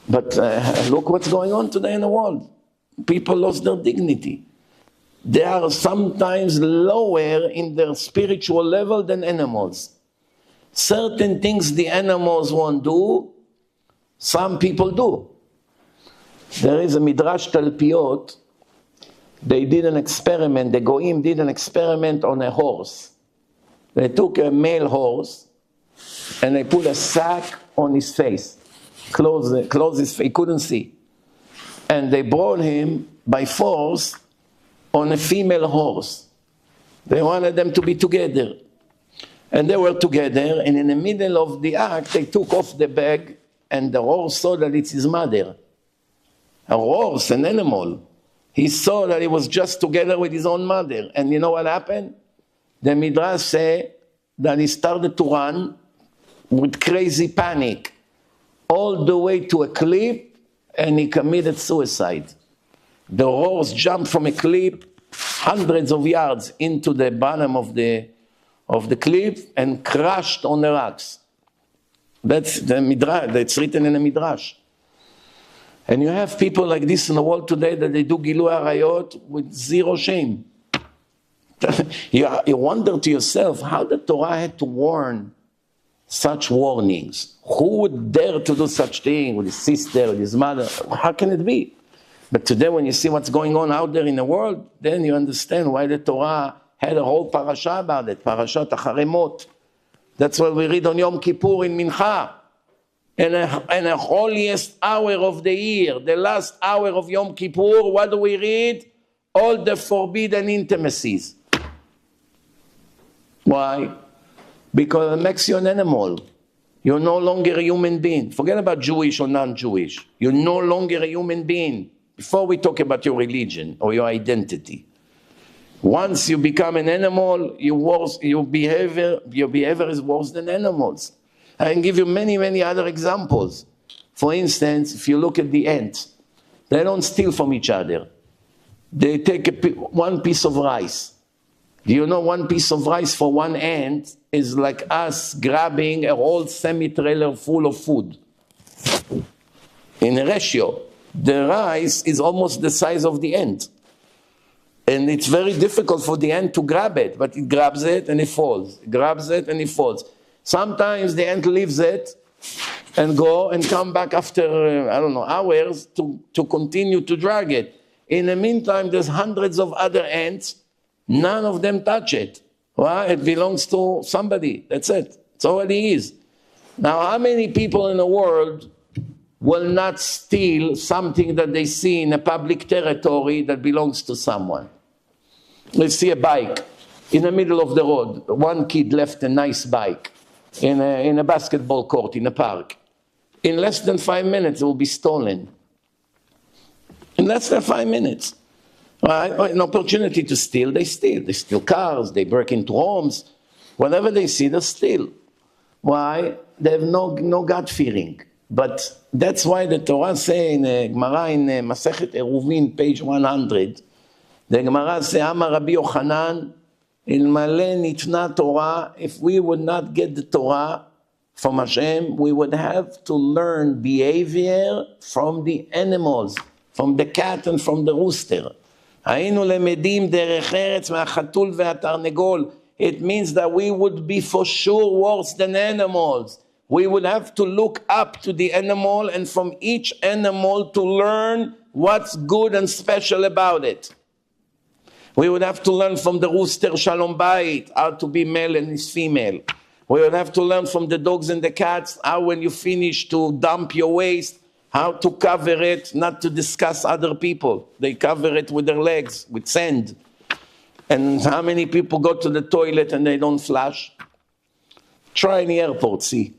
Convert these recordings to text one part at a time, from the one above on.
But look what's going on today in the world. People lost their dignity. They are sometimes lower in their spiritual level than animals. Certain things the animals won't do, some people do. There is a Midrash Talpiot. They did an experiment, the Goyim did an experiment on a horse. They took a male horse and they put a sack on his face, close his face, he couldn't see. And they brought him by force on a female horse. They wanted them to be together. And they were together, and in the middle of the act, they took off the bag, and the horse saw that it's his mother. A horse, an animal. He saw that he was just together with his own mother. And you know what happened? The Midrash say that he started to run with crazy panic all the way to a cliff, and he committed suicide. The horse jumped from a cliff hundreds of yards into the bottom of the cliff and crashed on the rocks. That's the Midrash, that's written in the Midrash. And you have people like this in the world today that they do Gilui Arayot with zero shame. You wonder to yourself how the Torah had to warn such warnings. Who would dare to do such thing with his sister, with his mother? How can it be? But today when you see what's going on out there in the world, then you understand why the Torah had a whole parasha about it, Parashat Acharei Mot. That's what we read on Yom Kippur in Mincha. And the holiest hour of the year, the last hour of Yom Kippur, what do we read? All the forbidden intimacies. Why? Because it makes you an animal. You're no longer a human being. Forget about Jewish or non-Jewish. You're no longer a human being. Before we talk about your religion or your identity. Once you become an animal, your behavior is worse than animals. I can give you many, many other examples. For instance, if you look at the ants, they don't steal from each other. They take one piece of rice. Do you know one piece of rice for one ant is like us grabbing a whole semi-trailer full of food? In a ratio. The rice is almost the size of the ant. And it's very difficult for the ant to grab it, but it grabs it and it falls. It grabs it and it falls. Sometimes the ant leaves it and go and come back after, hours to continue to drag it. In the meantime, there's hundreds of other ants. None of them touch it. Why? It belongs to somebody. That's it. That's all it is. Now, how many people in the world will not steal something that they see in a public territory that belongs to someone? Let's see a bike in the middle of the road. One kid left a nice bike in a basketball court in a park. In less than 5 minutes, it will be stolen. In less than 5 minutes. An opportunity to steal, they steal. They steal cars, they break into homes. Whatever they see, they steal. Why? They have no God-fearing. But that's why the Torah say in Gemara in Masechet Eruvin, page 100, the Gemara say, Amar Rabbi Yochanan, Ilmale nitna Torah, if we would not get the Torah from Hashem, we would have to learn behavior from the animals, from the cat and from the rooster. Hayinu lemedim derech eretz me'achatul ve'atarnegol. It means that we would be for sure worse than animals. We would have to look up to the animal and from each animal to learn what's good and special about it. We would have to learn from the rooster Shalom Bayit, how to be male and his female. We would have to learn from the dogs and the cats, how when you finish to dump your waste, how to cover it, not to discuss other people. They cover it with their legs, with sand. And how many people go to the toilet and they don't flush? Try in the airport, see.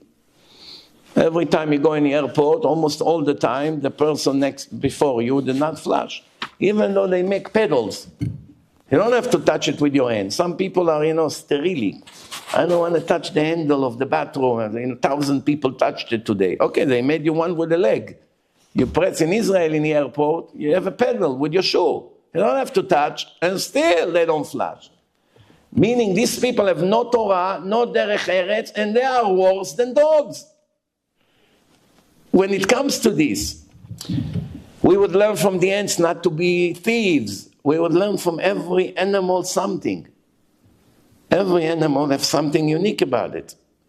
Every time you go in the airport, almost all the time, the person before you did not flush. Even though they make pedals. You don't have to touch it with your hand. Some people are, sterile. I don't want to touch the handle of the bathroom. 1,000 people touched it today. Okay, they made you one with a leg. You press in Israel in the airport, you have a pedal with your shoe. You don't have to touch, and still they don't flush. Meaning these people have no Torah, no derech eretz, and they are worse than dogs. when it comes to this, we would learn from the ants not to be thieves. We would learn from every animal something. Every animal has something unique about it.